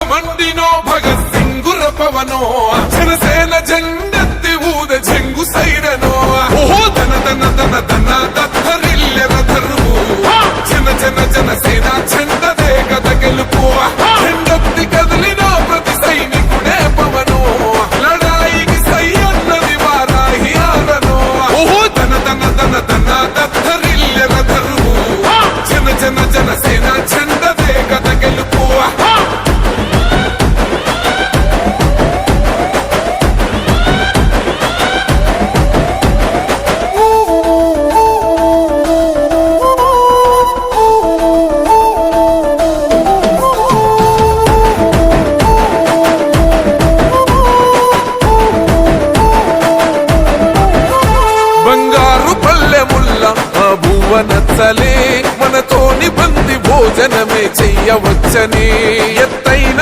మండినో భగత్ సింగుర పవనో జనసేన జెండెత్తి ఊద చెంగు సైరనో ఓహో ధన ధన ధన ధన దత్తరిల్లెర ధరువు జన జన జనసేన చెండదే కథ గెలుపు చెండెత్తి కదిలినో ప్రతి సైనికుడే పవనో లడాయికి సై అన్నది వారాహి ఆరనో ఓహో ధన ధన ధన ధన దత్తరిల్లెర ధరువు జన జన జనసేన చెండదే కథ గెలుపు నచ్చలే మనతోని బంది భోజనమే చెయ్యవచ్చని ఎత్తైన